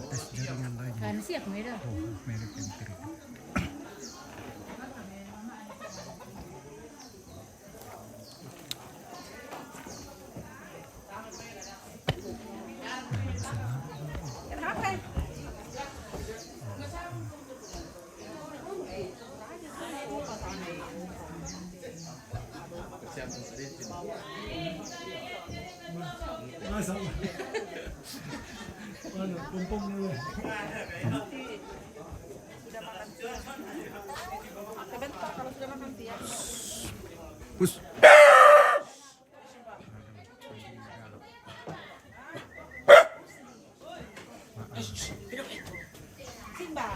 Tes jaringan lagi. Kan siap merah. Oh, merek entry. Masa mana pompong dulu. Pus. Simba.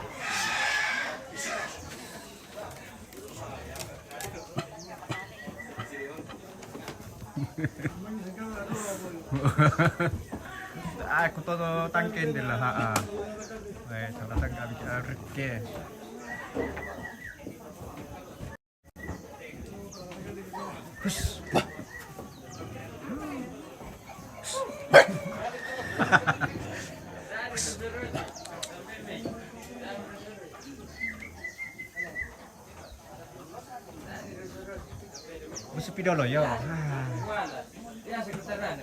Aku todo tangken dila ha. Eh, salah tangga bicara rike. Hus. Sepi dulu ya. Ya sekitaran.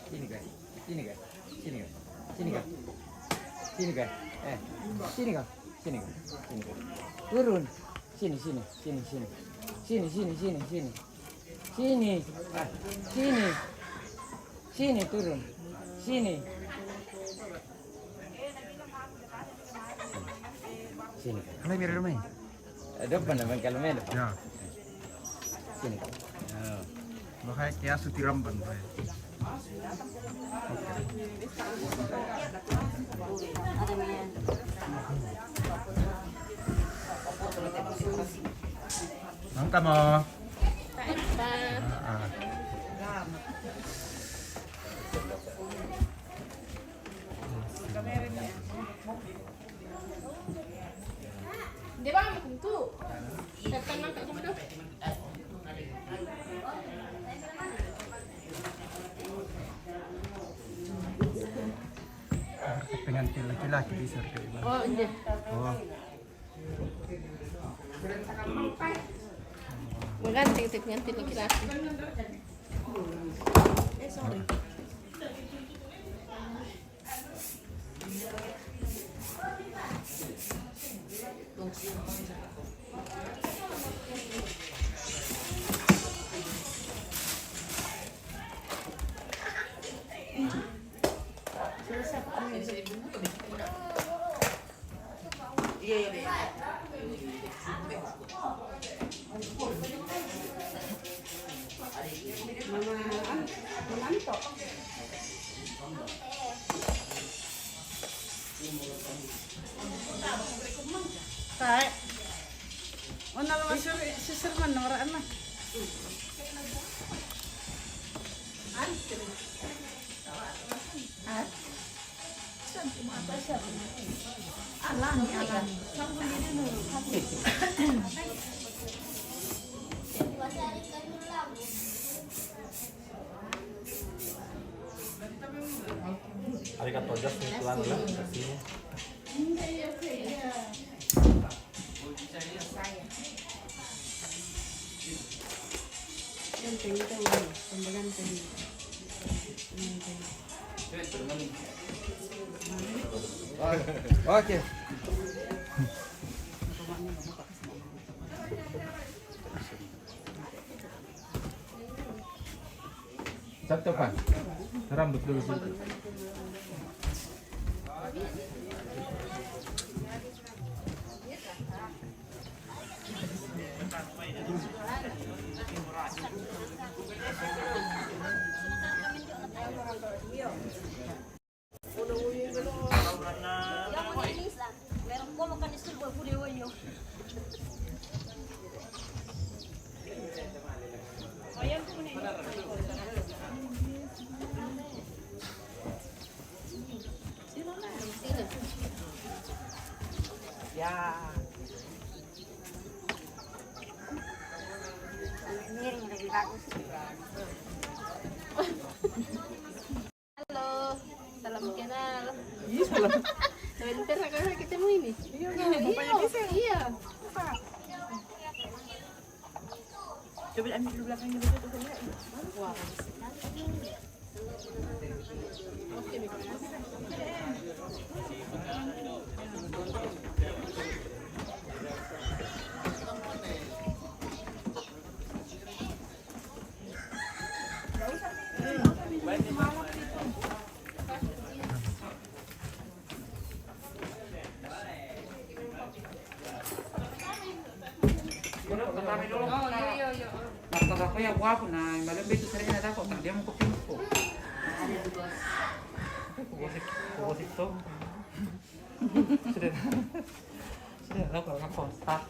Sini guys. Sini guys. Sini guys. Sini guys. Sini guys. Sini guys. Sini guys. Sini guys. Turun. Sini sini sini sini. Sini sini sini sini. Sini. Sini. Sini turun. Sini. Sini. Kalau biar rumah. Depan depan kalau main depan. Ya. Sini. Makanya kayak sutiram ban. Mangka mo. Di ba mo kung tu? Datang lang ka kumato. Pengantin laki-laki bisa kayak gitu. Oh, iya. Oh. Mengganti ganti laki-laki. Sorry. Tay. Ano naman si Sir man nawaraan na. Arigato just tuan lah kasihnya. Ganteng ito man. Pambaganteng. Oke. Satu pan. Rambut dulu situ. Halo, salam kenal. Iya, salam. Sebentar aku ketemu ini. Iya, bapaknya Gisel. Iya. Coba ambil dulu belakangnya dulu tuh lihat. Wah. Oke, Mika. Oh, iya. Nah, kakakku ya guapo na, malam begitu sering ada kok, dia mau kupingku. Kugosip to. Sudah tahu kalau kontak.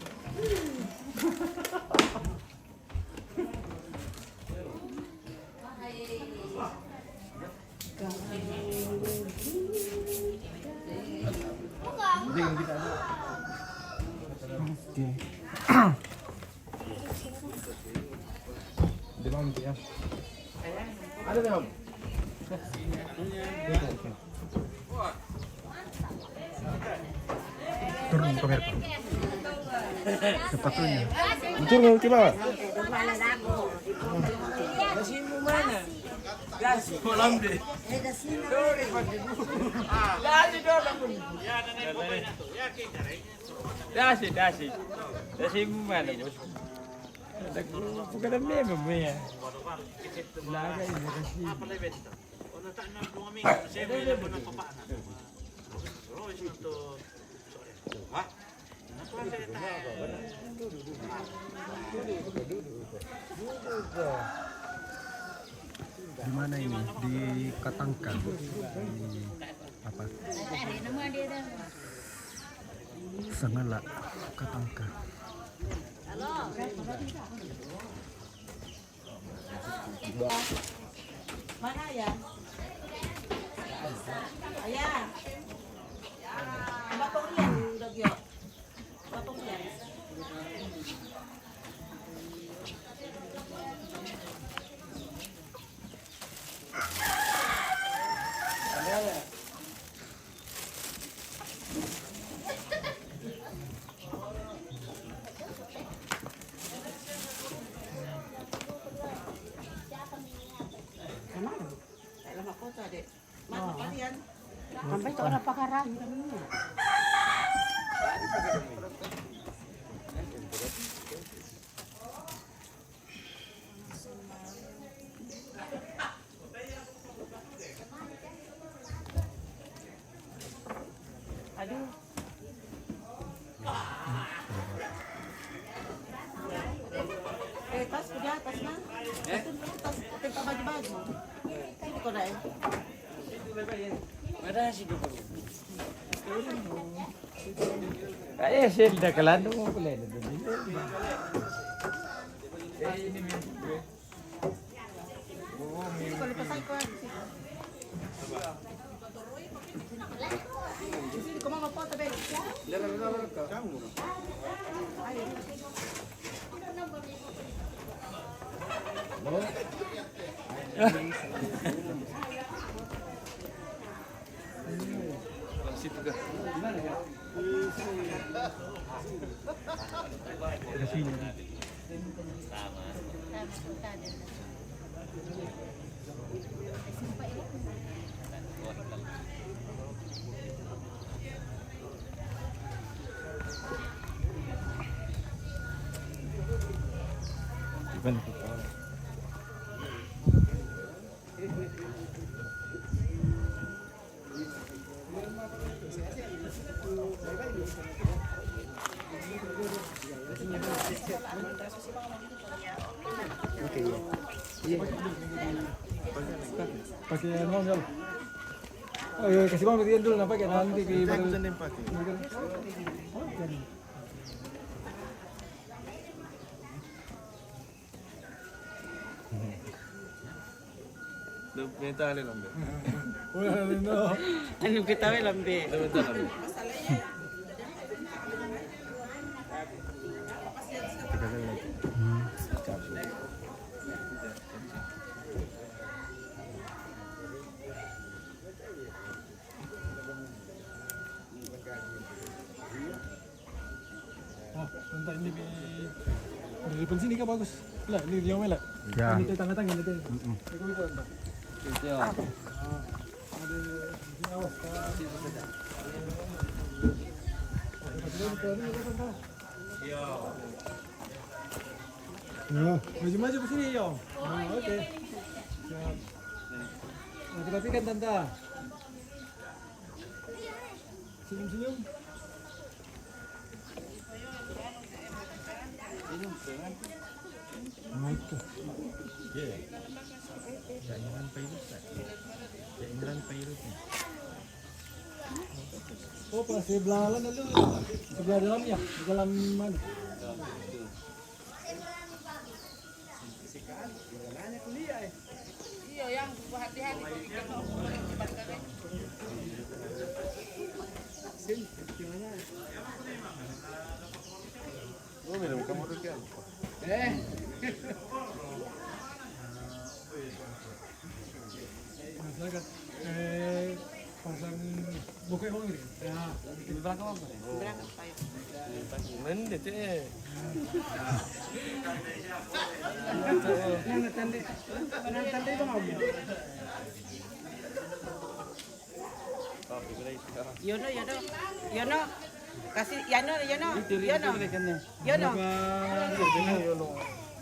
Demam dia. Ada demam. Turun pamer ko. Sepatunya. Turun ke bawah. Dasi mana bos? Bukan ada meme ya. Laga ini kasi. Di mana ini? Di Katangka. Di apa? Sangala Katangka. Mana ya? Ayah. Batong yan, Dagyo. Batong yan. Sampai ke orang pakaran kami. Aduh. Tas ke atas na. Tas tempat baju-baju. Ini kau dah. Kaya sila kalando mo pala na doon. Kalau pasal kau. Kau mau apa tu beli? Pakai ano dulu. Ayo kasih bang bagian dulu nampak ya nanti di baru. Minta alin lambe. Wala na no. Ano kita may lambe? Minta lambe. depan sini kan bagus. Lah, ini yang melek. Ya. Ini tengah-tengah ini. Aku bisa enggak? Ada sini awas. Nah, maju-maju ke sini, Yong. Nah, oke. Siap. Nah, perhatikan Tante. Senyum-senyum. Oke. Oh, pas sebelah lalu sebelah dalamnya, di dalam mana? Iya, yang hati-hati ikan bakar. Oh, minum kamu rugian. Masyarakat pasang buku yang ini. Ya, di belakang apa? Berangkat tayo. Mende teh. Yono. Kasih Yono.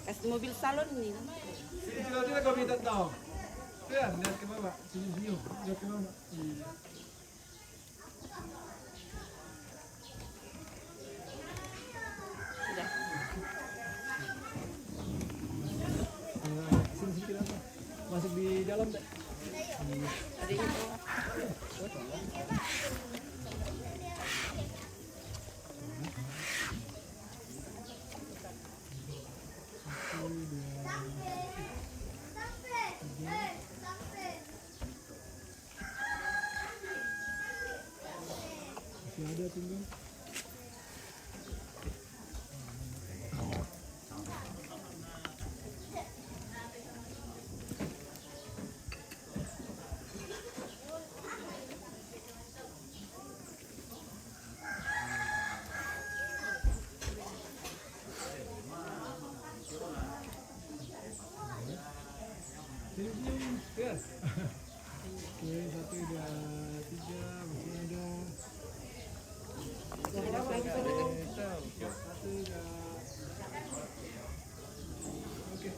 Kasih mobil salon nih. Sini kau minta tahu. Ya, lihat ke bawah. Senyum-senyum. Lihat ke bawah. Iya. Sudah. Sini kita apa? Masuk di dalam deh. Ada itu. Masih ada tinggal. Senyum-senyum. Ya. Oke, 1, 2, 3, masih ada. Oke.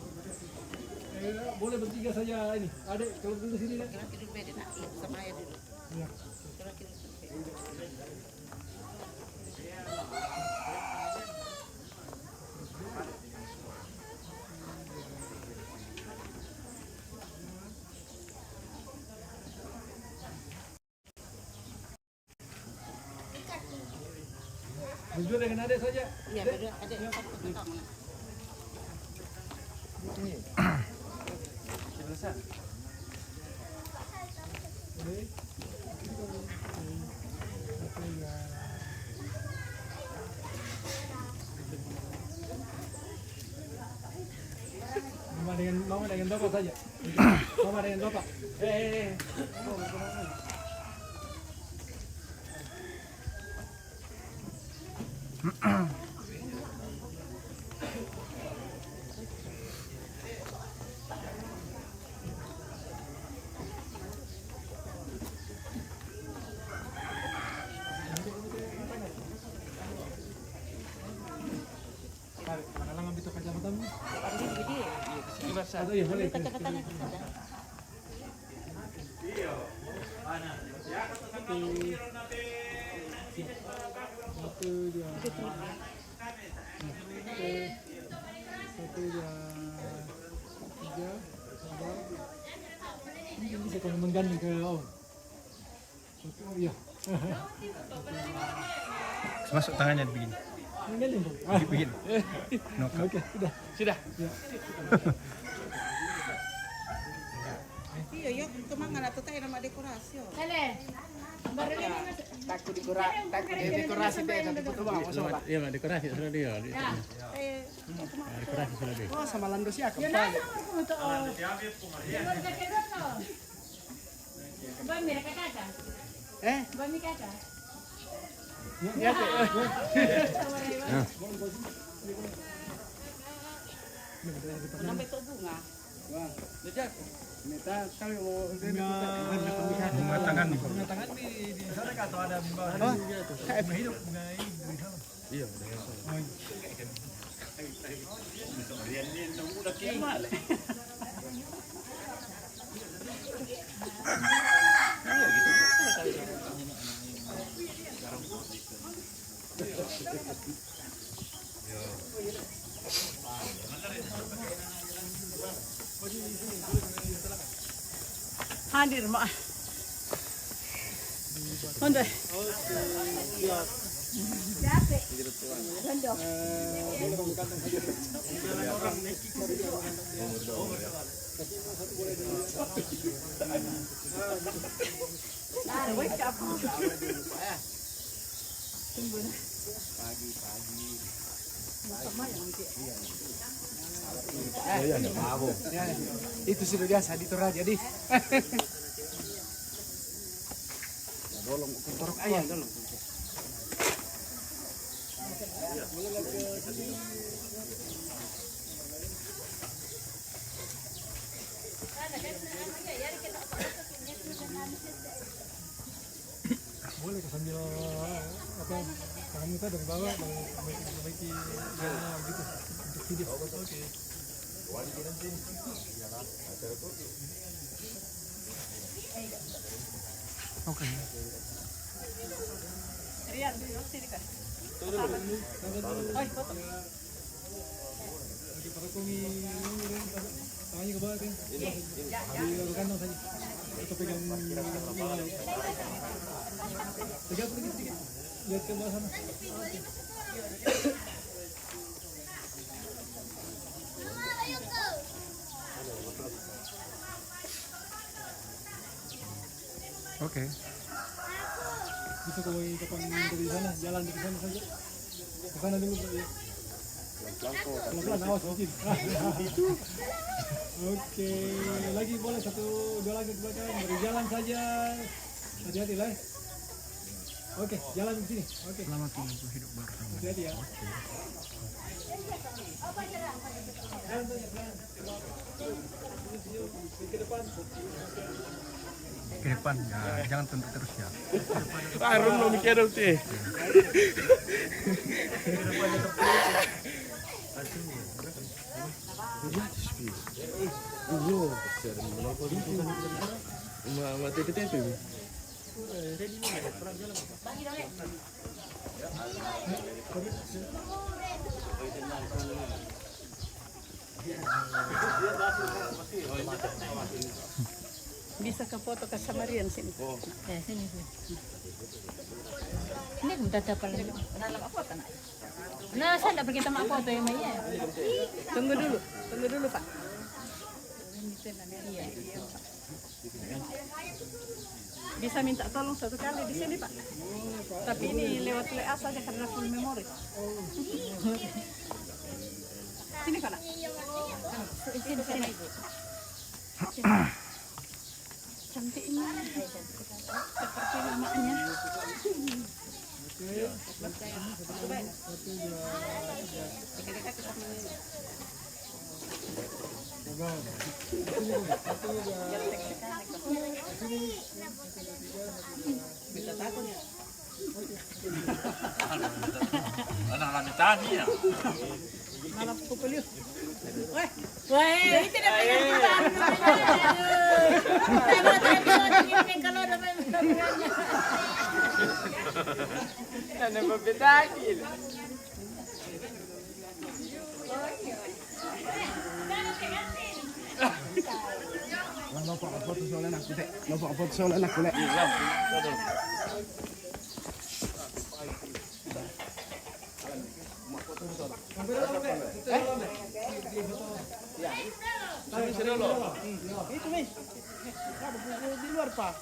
Boleh bertiga saja ini. Adik, kalau duduk sini deh. Kira tidur beda nak sama ayah dulu. Ya. Kira tidur beda. Berdua dengan adik saja. Iya, beda ada satu tukang. Oke. Mama dengan bapak saja. Mama dengan bapak. Lang ang bito kacamata mo. Ambil gede. Atau iya boleh. Kacamatanya ada. Satu dua. Satu dua. Tiga. Empat. Ini bisa kalau menggandeng ke oh. Satu iya. Masuk tangannya begini. Menggandeng dong. Begini. Oke, sudah. Sudah. Ya. Iya, yuk kemana tuh tayo nama dekorasi. Hele. Baru ini mas. Takut dekorasi deh, nanti foto bawa sobat. Iya, Mbak, dekorasi sudah dia. Ya. Dekorasi sudah dia. Oh, sama lando siya Yun na untuk Siguro ka kaya to. Bami ka kaka. Bami kaka. Ya. Sampai tu bunga. Bunga tangan. Bunga tangan di sana kan atau ada bunga hidup bunga ini di sana. Iya. Hadir mak. Onde. Itu sudah biasa di Toraja di. Torok ayam dulu. Boleh sambil apa tangan kita dari bawah memperbaiki jalannya begitu untuk video. Oke. Oke. Rian, sini kan. Lagi para kumi tangannya ke bawah kan. Di kantong saja. Kita pegang pegang sedikit. Lihat ke bawah sana. Oke. Bisa kau kapan dari sana, jalan di sana saja. Ke sana dulu ya. Pelan-pelan awas sedikit. Oke, lagi boleh 1, 2 lagi ke belakang, berjalan saja. Hati-hati lah. Oke, jalan di sini. Oke. Selamat tinggal hidup bersama. Hati-hati ya. Ke depan. Ke depan ya, jangan tunduk terus ya. Taruh lo mikir sih. Mati itu. Bisa ke foto ke Samarian sini. Ya, sini. Ini kita dapat lagi. Dalam apa tanah? Nah, saya tidak pergi sama foto ya, Maya. Tunggu dulu Pak. Iya. Bisa minta tolong 1 kali di sini Pak. Tapi ini lewat WA saja karena full memory. Sini Pak. Sini. Cantiknya. Seperti namanya. Bisa takutnya. Anak-anak tadi ya. Malam pukul yuk. Wah, ini tidak pegang. Kalau ada Ano ba bitakin? Lupa foto soalnya anak kutek. Lupa foto soalnya anak kutek. Itu nih. Di luar Pak.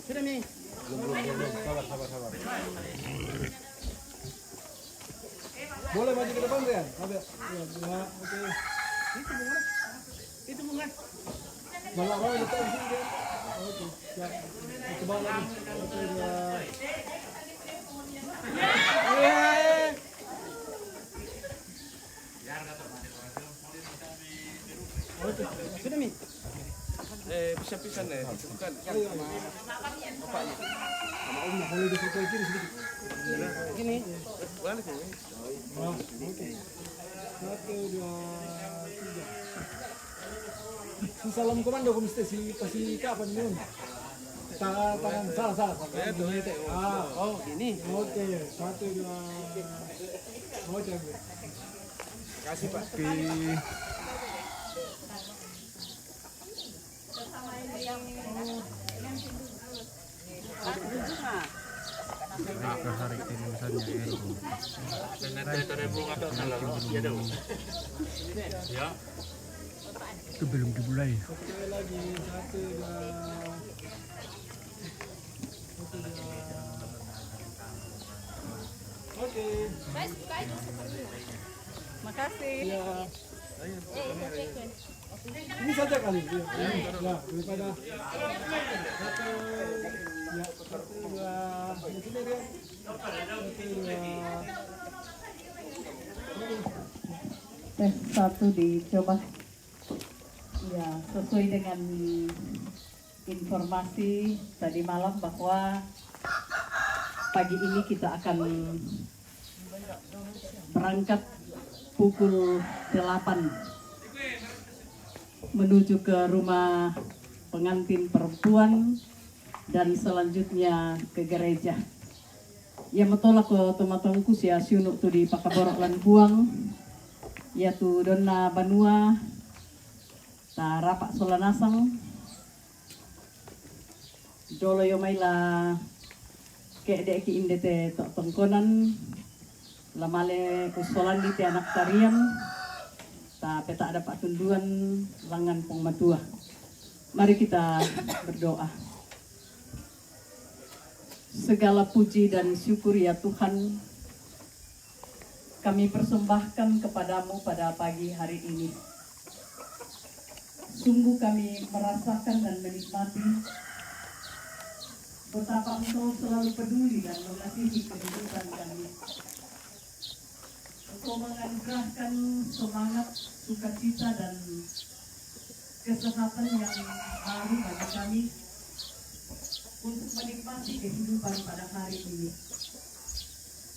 Sudah Mi. Sabar. Boleh maju ke depan Rian? Ada. Ya, oke. Itu bunga. Malah roh itu di sini Rian. Oke. Ya. Coba lagi. Oke, ya. Oke. Sudah Mi. Pisah-pisah nih. Bukan. Sama Om boleh diperkuat kiri sedikit. Gini. Balik ini. Nah, oke. 1, 2, 3. Si salam komando kung si kapan yun? Tangan salah. Oh, gini. Oke, 1, 2. Oke. Kasih Pak. Ke hari kelulusannya itu. Itu belum dimulai. Oke lagi 1, 2. Oke. Makasih. Ya. Ini saja kali. Ya, daripada satu. Ya, 1, 2. Di sini dia. 1, 2. Tes 1 dicoba. Ya, sesuai dengan informasi tadi malam bahwa pagi ini kita akan berangkat pukul 8 menuju ke rumah pengantin perempuan dan selanjutnya ke gereja. Ya metolak ke tomatongku sia siunuk tu di pakaborok lan buang yaitu donna banua ta rapak solanasang dolo yo maila ke dek ki indete tok tongkonan lamale kusolan di te anak tarian ta peta ada pak tunduan langan pong madua. Mari kita berdoa. Segala puji dan syukur ya Tuhan kami persembahkan kepadamu pada pagi hari ini. Sungguh kami merasakan dan menikmati betapa Engkau selalu peduli dan mengasihi kehidupan kami. Engkau menganugerahkan semangat, sukacita dan kesehatan yang baru bagi kami untuk menikmati kehidupan pada hari ini.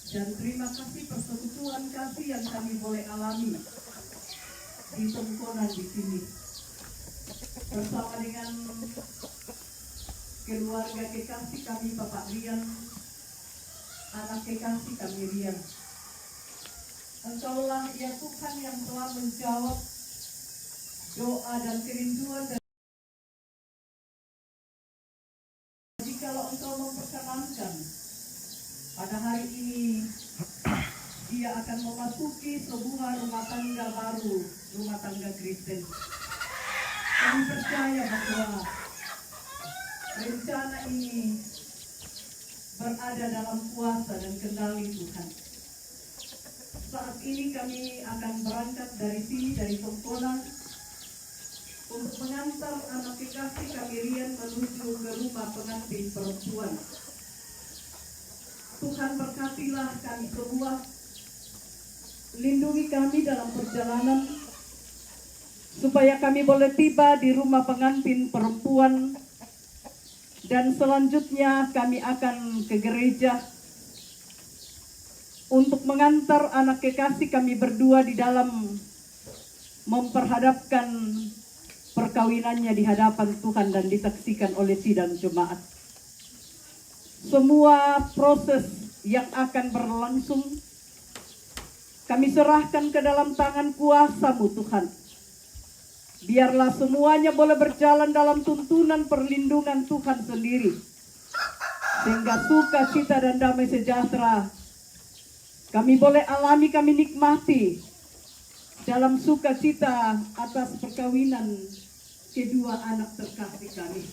Dan terima kasih persekutuan kasih yang kami boleh alami di tongkonan di sini bersama dengan keluarga kekasih kami Bapak Rian, anak kekasih kami Rian. Engkaulah ya Tuhan yang telah menjawab doa dan kerinduan dan jikalau Engkau memperkenankan pada hari ini dia akan memasuki sebuah rumah tangga baru, rumah tangga Kristen. Kami percaya bahwa rencana ini berada dalam kuasa dan kendali Tuhan. Saat ini kami akan berangkat dari sini, dari Tongkonan, untuk mengantar anak kekasih kami Rian menuju ke rumah pengantin perempuan. Tuhan berkatilah kami semua, lindungi kami dalam perjalanan, supaya kami boleh tiba di rumah pengantin perempuan, dan selanjutnya kami akan ke gereja untuk mengantar anak kekasih kami berdua di dalam memperhadapkan perkawinannya di hadapan Tuhan dan disaksikan oleh sidang jemaat. Semua proses yang akan berlangsung kami serahkan ke dalam tangan kuasa-Mu Tuhan. Biarlah semuanya boleh berjalan dalam tuntunan perlindungan Tuhan sendiri. Sehingga sukacita dan damai sejahtera kami boleh alami, kami nikmati dalam sukacita atas perkawinan kedua anak terkasih kami.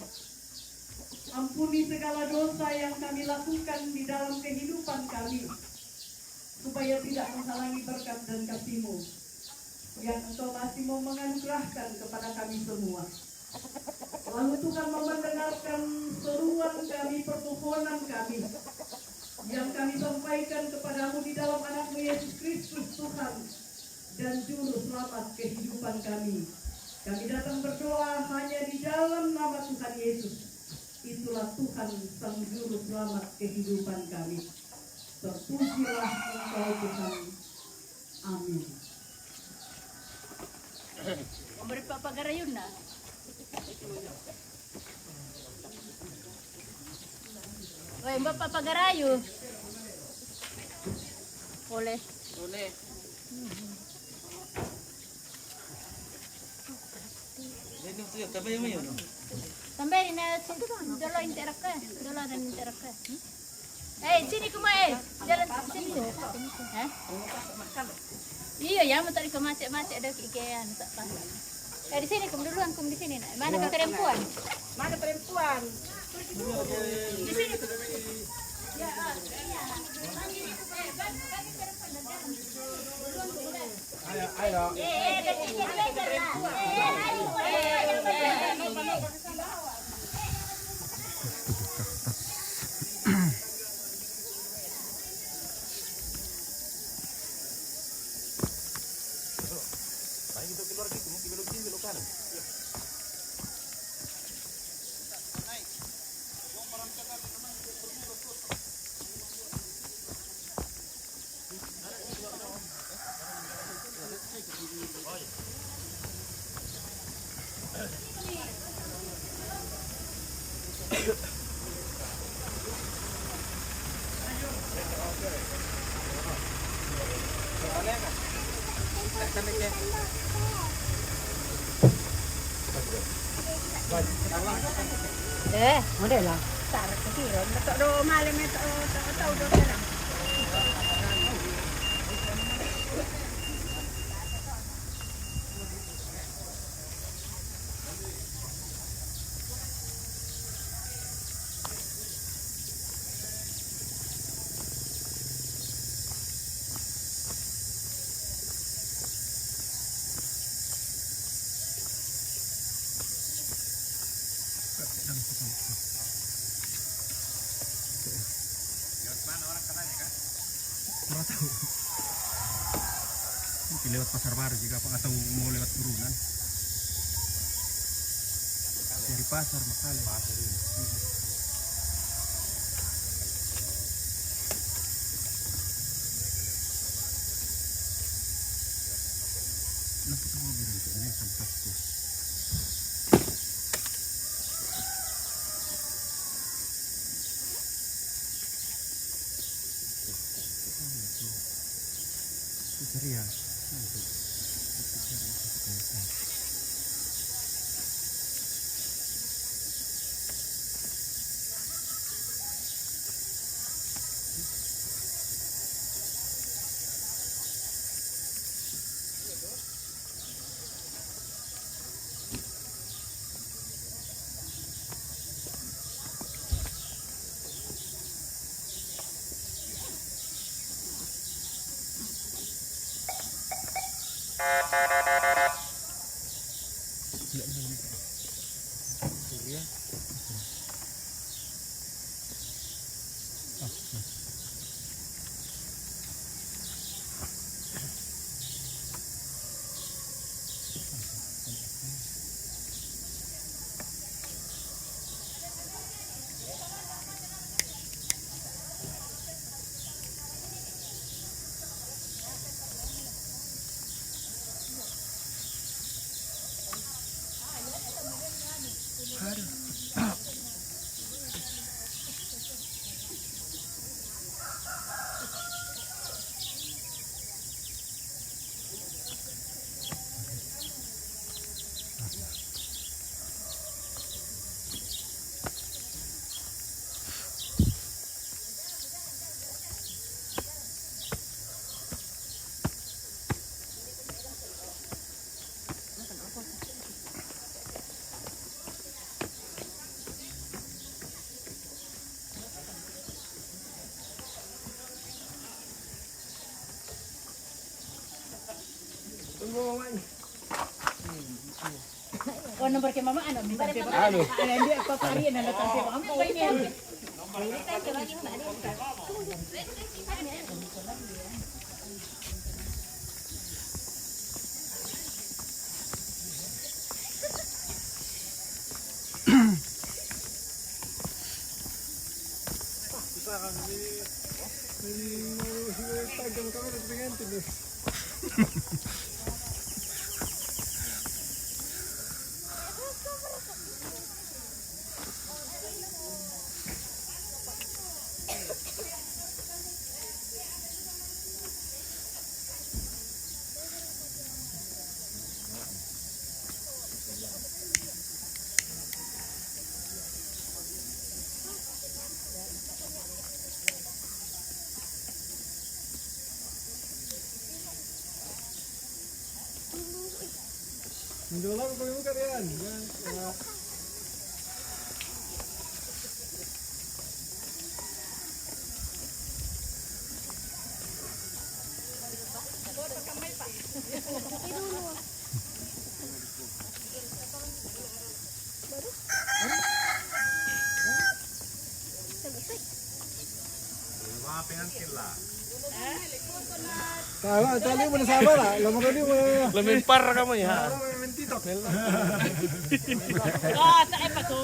Ampuni segala dosa yang kami lakukan di dalam kehidupan kami, supaya tidak menghalangi berkat dan kasih-Mu yang Engkau masih mau menganugerahkan kepada kami semua. Lalu Tuhan mau mendengarkan seruan kami, permohonan kami yang kami sampaikan kepadamu di dalam anak-Mu Yesus Kristus, Tuhan dan Juru Selamat kehidupan kami. Kami datang berdoa hanya di dalam nama Tuhan Yesus. Itulah Tuhan Sang Juru Selamat kehidupan kami. Terpujilah Engkau Tuhan. Amin. Memberi Pak Pagarayun na. Woi, Mbak Papagarayu. Boleh. Boleh. Ini tuh tapi yang mana? Sampai ini situ kan, dulu interak ke, dulu ada interak ke. Sini kuma jalan sini. Hah? Iya ya, mau tadi ke macet-macet ada keikean tak pas. Di sini kum duluan, kum di sini. Mana ke perempuan? Mana perempuan? Di sini. Ya, iya. Ayo. Model lah. Tarik ke kiri. Tak do malam itu tak tahu do sana. Kurang tahu. Mungkin lewat pasar baru juga Pak, atau mau lewat turunan. Dari pasar makanya. Pasar ini. Nanti kamu bilang ini sampai tuh. Ceria. nomor kay mama ano, minta kay mama. Ano hindi pa pari na natang kay mama. Ang pwede. Hindi lang ko yung buka yan. Mga pinantil lah. Tama, tali mo na sama lah. Lamang kali mo. Lamimpar ka mo ya. Ah, sa pa to.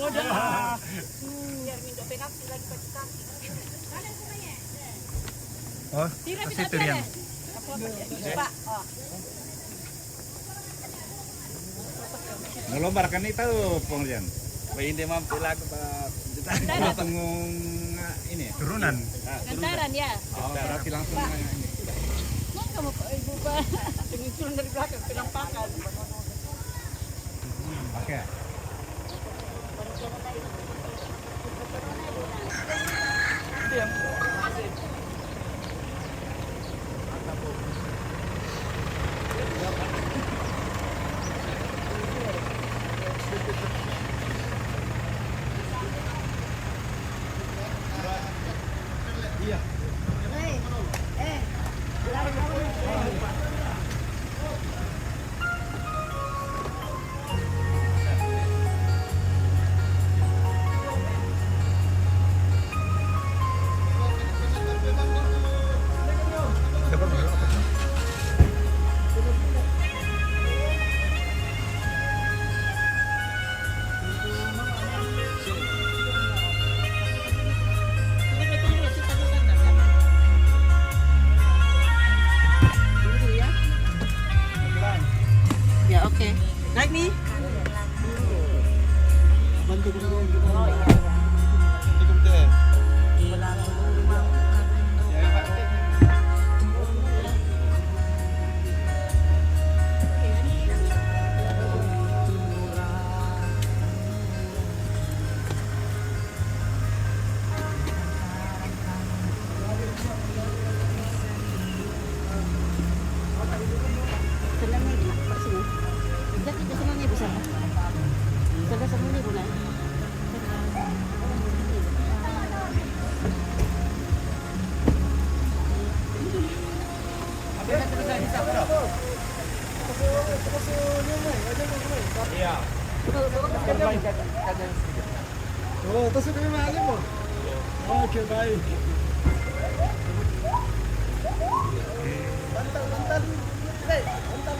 Oh, kasi ito yan. Ngelombar kan itu pengerjaan. Hindi ma'am, kailangan pa Langsung ini turunan. Gantaran ya. Oh, berarti langsung ini. Mau kamu ibu pa. Turun dari belakang penampakan. Oke. Ya, oke. Naik nih. Bantu ko na. Oh, tusuk kami maalim mo. Okay, bye. Bantal. Hey, bantal.